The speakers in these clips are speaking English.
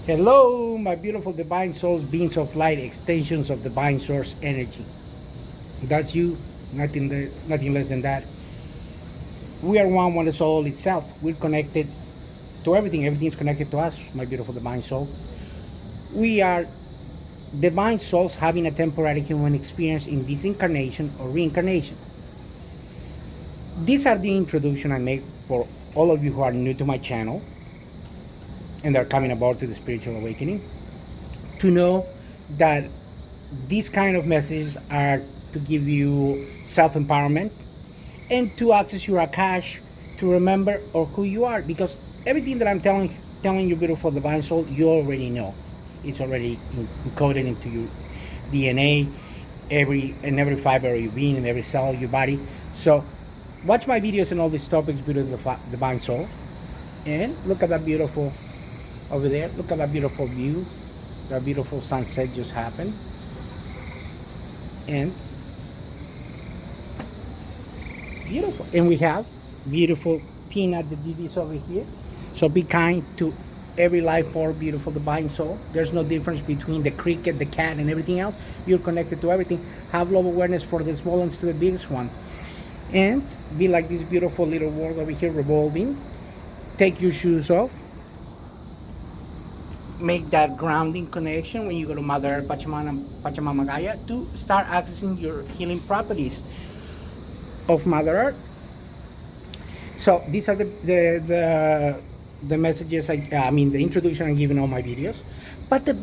Hello, my beautiful divine souls, beings of light, extensions of divine source energy. That's you, nothing less than that. We are one the soul itself. We're connected to everything. Everything is connected to us, my beautiful divine soul. We are divine souls having a temporary human experience in this incarnation or reincarnation. These are the introduction I make for all of you who are new to my channel and are coming about to the spiritual awakening to know that these kind of messages are to give you self-empowerment and to access your akash to remember or who you are, because everything that I'm telling you, beautiful divine soul, you already know. It's already encoded into your DNA, every fiber of your being and every cell of your body. So watch my videos and all these topics, beautiful divine soul, and look at that beautiful over there. Look at that beautiful view. That beautiful sunset just happened. And beautiful. And we have beautiful peanut the DDs over here. So be kind to every life form, beautiful divine soul. There's no difference between the cricket, the cat, and everything else. You're connected to everything. Have love awareness for the small ones to the biggest one. And be like this beautiful little world over here revolving. Take your shoes off. Make that grounding connection when you go to Mother Earth, Pachamama Gaia, to start accessing your healing properties of Mother Earth. So these are the messages. I mean, the introduction I'm giving all my videos. But the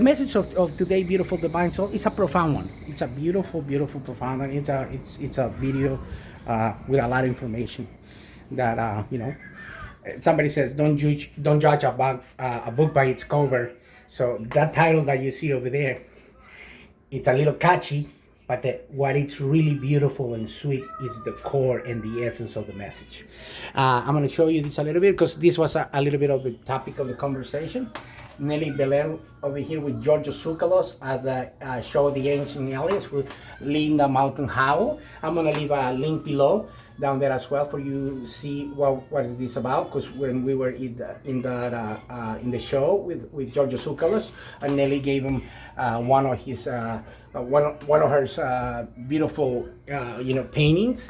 message of today, beautiful divine soul, is a profound one. It's a beautiful, profound one. It's a video with a lot of information that somebody says don't judge a book by its cover. So that title that you see over there, it's a little catchy, but what it's really beautiful and sweet is the core and the essence of the message. I'm going to show you this a little bit because this was a little bit of the topic of the conversation. Nelly Belen over here with Giorgio Tsoukalos at the show The Ancient Aliens with Linda Mountain Howell. I'm going to leave a link below down there as well for you to see what is this about, because when we were in the show with Giorgio Tsoukalos, and Nelly gave him one of her beautiful paintings,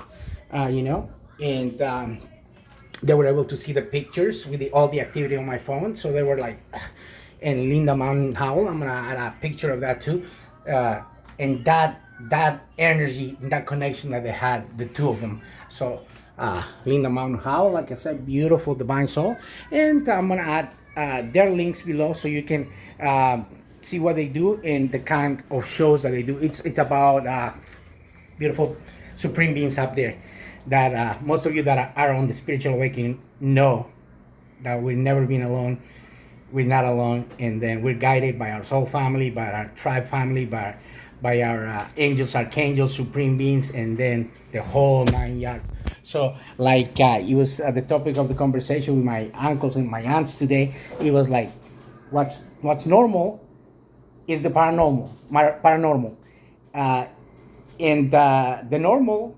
and they were able to see the pictures with all the activity on my phone. So they were like, and Linda Mountain Howell, I'm gonna add a picture of that too, and that energy, that connection that they had, the two of them. So Linda Mountain Howell, like I said, beautiful divine soul, and I'm gonna add their links below so you can see what they do and the kind of shows that they do. It's about beautiful supreme beings up there that most of you that are on the spiritual awakening know that we've never been alone. We're not alone, and then we're guided by our soul family, by our tribe family, by our angels, archangels, supreme beings, and then the whole 9 yards. So like it was the topic of the conversation with my uncles and my aunts today. It was like, what's normal is the paranormal, uh, and the normal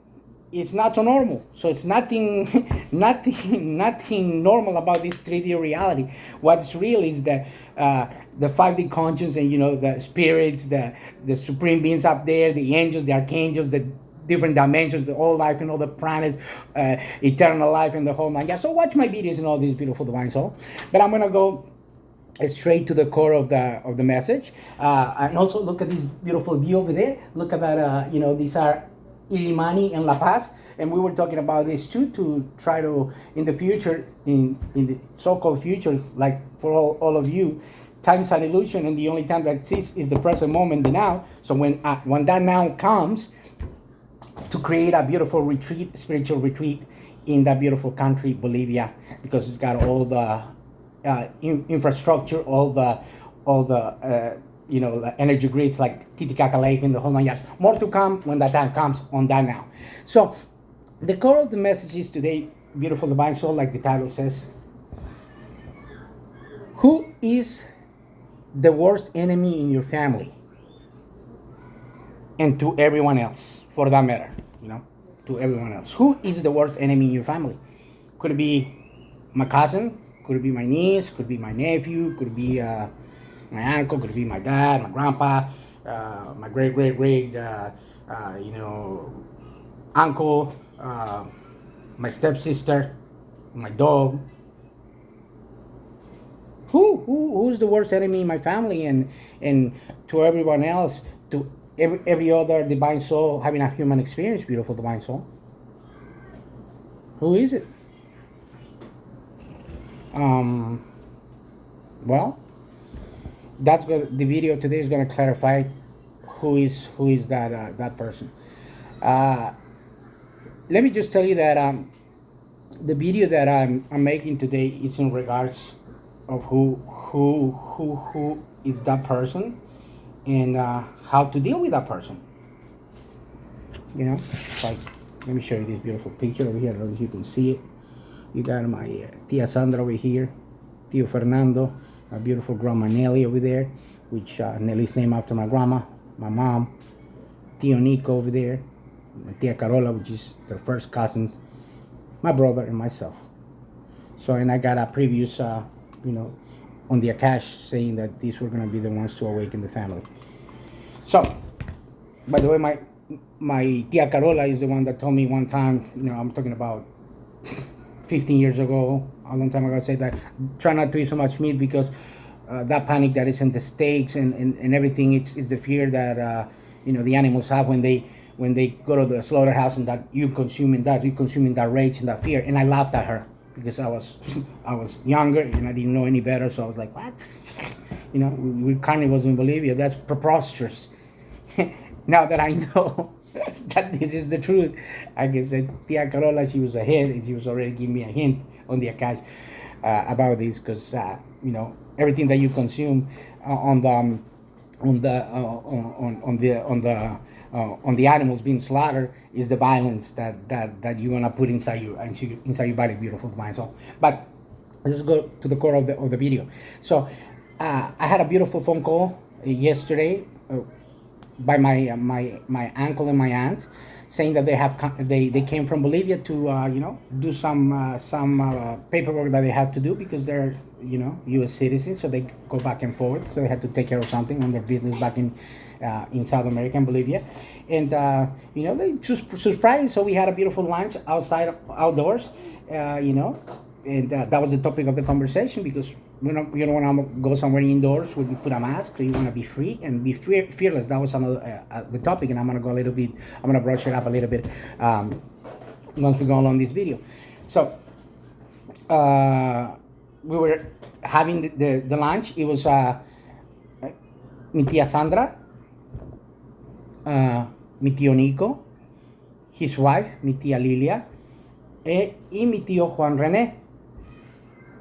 is not so normal. So it's nothing, nothing normal about this 3D reality. What's real is the 5D conscience, and the spirits, the supreme beings up there, the angels, the archangels, the different dimensions, the all life and all the planets, eternal life and the whole nine. Yeah. So watch my videos and all this beautiful divine soul. But I'm gonna go straight to the core of the message, and also look at this beautiful view over there. Look at that. These are Illimani and La Paz, and we were talking about this too, to try to in the future, in the so-called future, like for all of you, time is an illusion, and the only time that exists is the present moment, the now. So when that now comes, to create a beautiful retreat, spiritual retreat in that beautiful country, Bolivia, because it's got all the infrastructure, all the energy grids like Titicaca Lake and the whole nine yards. More to come when that time comes on that now. So the core of the message is today, beautiful divine soul, like the title says, who is the worst enemy in your family? And to everyone else, for that matter, to everyone else. Who is the worst enemy in your family? Could it be my cousin? Could be my niece, could be my nephew, could be my uncle, could be my dad, my grandpa, my great great great you know, uncle, my stepsister, my dog. Who's the worst enemy in my family, and to everyone else, to every other divine soul having a human experience, beautiful divine soul? Who is it? Um, well, the video today is gonna clarify who is that person. Uh, Let me just tell you that the video that I'm making today is in regards of who is that person, and how to deal with that person. You know, like, let me show you this beautiful picture over here. I don't know if you can see it. You got my Tia Sandra over here, Tio Fernando, my beautiful grandma Nelly over there, which Nelly's named after my grandma, my mom, Tio Nico over there, my Tia Carola, which is their first cousin, my brother, and myself. So, and I got a previous, you know, on the Akash saying that these were going to be the ones to awaken the family. So, by the way, my Tia Carola is the one that told me one time, you know, I'm talking about 15 years ago, a long time ago, I said that try not to eat so much meat because that panic that is in the steaks and everything, it's the fear that, you know, the animals have when they go to the slaughterhouse, and that you're consuming that rage and that fear. And I laughed at her because I was I was younger and I didn't know any better, so I was like, what? You know, we're carnivores in Bolivia. That's preposterous. Now that I know that this is the truth, I guess Tia Carola, she was ahead, and she was already giving me a hint on the Akash about this, because you know, everything that you consume on the animals being slaughtered is the violence that you're gonna put inside your body, beautiful mind. So, but let's go to the core of the video. So, I had a beautiful phone call yesterday by my uncle and my aunt, saying that they came from Bolivia to you know, do some paperwork that they have to do, because they're, you know, U.S. citizens, so they go back and forth. So they had to take care of something on their business back in South America and Bolivia, and you know, they just surprised. So we had a beautiful lunch outdoors, you know, and that was the topic of the conversation, because you don't want to go somewhere indoors where you put a mask. So you want to be free and be fearless. That was another the topic, and I'm gonna go a little bit. I'm gonna brush it up a little bit once we go along this video. So we were having the lunch. It was mi tia Sandra, mi tío Nico, his wife, mi tía Lilia, y mi tío Juan René.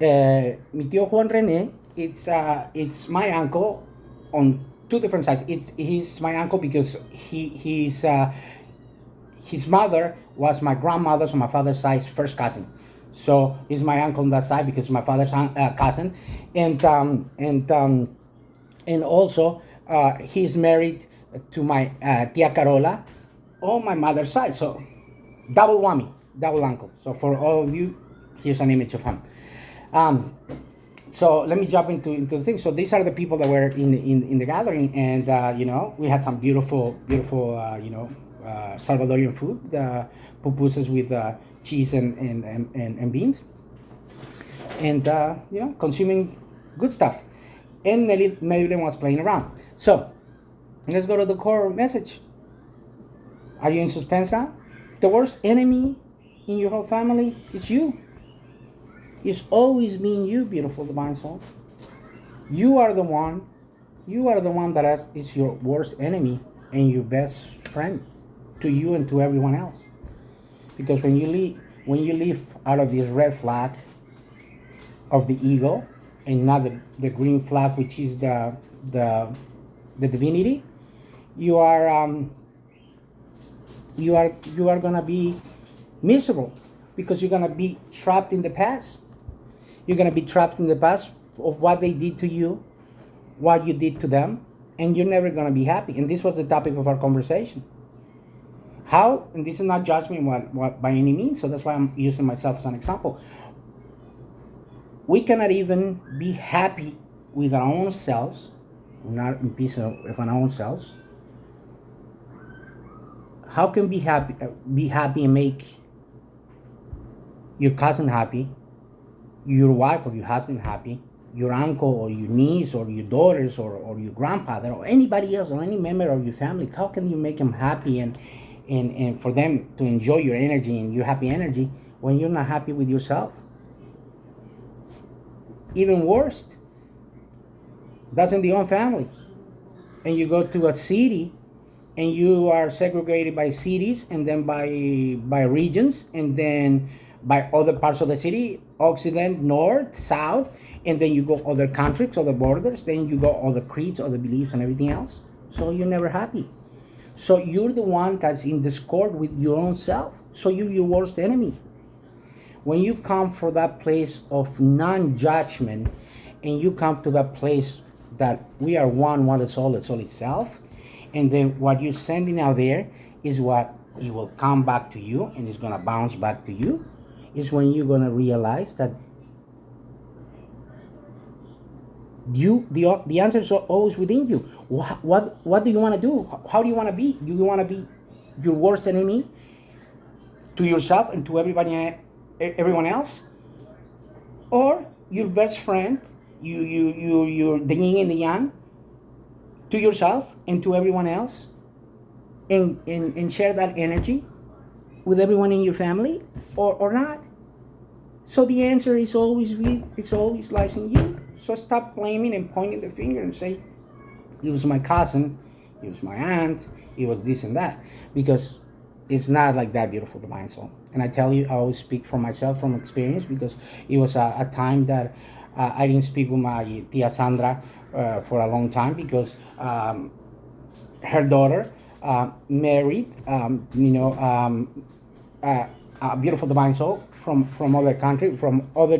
Mi tío Juan René, it's my uncle on two different sides. He's my uncle because his mother was my grandmother's on my father's side first cousin. So he's my uncle on that side because my father's cousin, and also he's married to my tia Carola on my mother's side. So double whammy, double uncle. So for all of you, here's an image of him. So let me jump into the thing. So these are the people that were in the gathering, and you know, we had some beautiful you know, Salvadorian food, pupusas with cheese and beans, and you know, consuming good stuff. And Nelly was playing around. So let's go to the core message. Are you in suspense now? The worst enemy in your whole family is you. It's always been you, beautiful divine soul. You are the one that is your worst enemy and your best friend to you and to everyone else. Because when you leave out of this red flag of the ego and not the green flag, which is the divinity, you are gonna be miserable, because you're gonna be trapped in the past. You're going to be trapped in the past of what they did to you, what you did to them, and you're never going to be happy. And this was the topic of our conversation. How, and this is not judgment what by any means, so that's why I'm using myself as an example. we cannot even be happy with our own selves, not in peace with our own selves. How can be happy and make your cousin happy, your wife or your husband happy, your uncle or your niece or your daughters or your grandfather or anybody else or any member of your family? How can you make them happy and for them to enjoy your energy and your happy energy when you're not happy with yourself? Even worse, that's in the own family. And you go to a city and you are segregated by cities and then by regions and then by other parts of the city, occident, north, south, and then you go other countries, other borders, then you go other creeds, other beliefs and everything else. So you're never happy. So you're the one that's in discord with your own self. So you're your worst enemy. When you come from that place of non-judgment and you come to that place that we are one is all itself, and then what you're sending out there is what it will come back to you and it's going to bounce back to you, is when you're going to realize that the answer is always within you. What do you want to do? How do you want to be? Do you want to be your worst enemy to yourself and to everyone else, or your best friend, you're the yin and the yang to yourself and to everyone else, and share that energy with everyone in your family, or not? So the answer is always lies in you. So stop blaming and pointing the finger and say, it was my cousin, it was my aunt, it was this and that, because it's not like that, beautiful divine soul. And I tell you, I always speak for myself from experience, because it was a time that I didn't speak with my tia Sandra for a long time, because her daughter married, a beautiful divine soul from other country, from other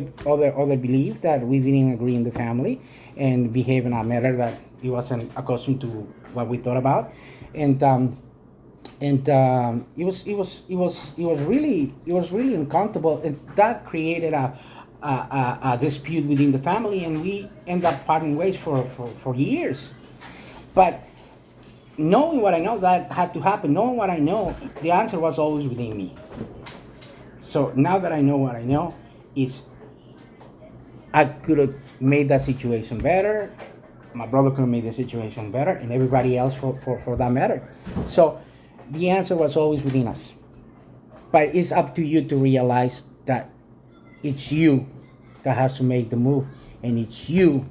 belief that we didn't agree in the family, and behave in a manner that he wasn't accustomed to what we thought about, and it was really uncomfortable, and that created a dispute within the family, and we end up parting ways for years. But knowing what I know that had to happen, knowing what I know, the answer was always within me. So now that I know what I know, is I could have made that situation better. My brother could have made the situation better, and everybody else for that matter. So the answer was always within us. But it's up to you to realize that it's you that has to make the move, and it's you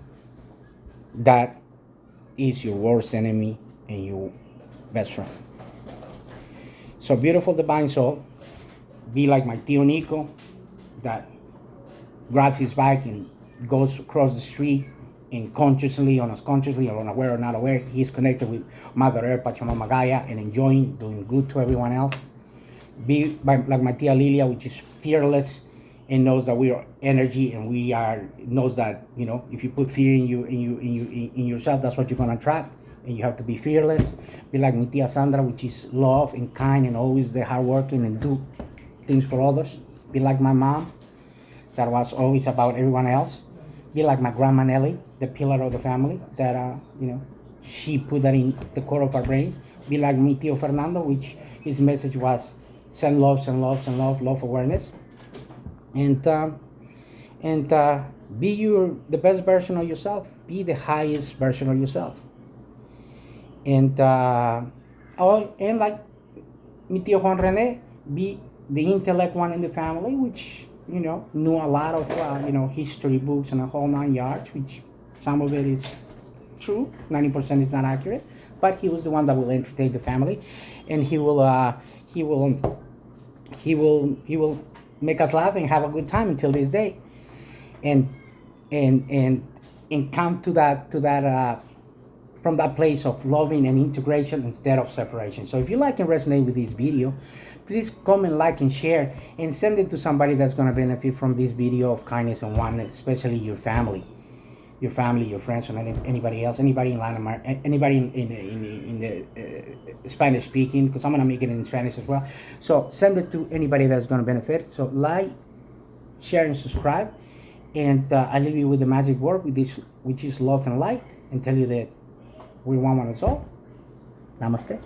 that is your worst enemy and your best friend. So beautiful divine soul, be like my Tio Nico that grabs his bike and goes across the street, and consciously, unconsciously, or unaware or not aware, he's connected with Mother Earth, Pachamama Gaia, and enjoying, doing good to everyone else. Be like my Tia Lilia, which is fearless and knows that we are energy, and knows that, if you put fear in yourself, that's what you're gonna attract, and you have to be fearless. Be like my Tia Sandra, which is love and kind and always the hardworking and do things for others. Be like my mom, that was always about everyone else. Be like my grandma Nelly, the pillar of the family, that she put that in the core of our brains. Be like mi Tio Fernando, which his message was send love, send love, send love awareness, and be the best version of yourself. Be the highest version of yourself. And and like mi Tio Juan Rene, be the intellect one in the family, which knew a lot of history books and a whole 9 yards, which some of it is true, 90% is not accurate, but he was the one that will entertain the family, and he will make us laugh and have a good time until this day, and come to that from that place of loving and integration instead of separation. So if you like and resonate with this video, please comment, like, and share, and send it to somebody that's going to benefit from this video of kindness and oneness, especially your family, your friends, and anybody else, anybody in Latin America, anybody in the Spanish speaking, because I'm going to make it in Spanish as well. So send it to anybody that's going to benefit. So like, share, and subscribe, And I leave you with the magic word, which is love and light, and tell you that we one and all. Namaste.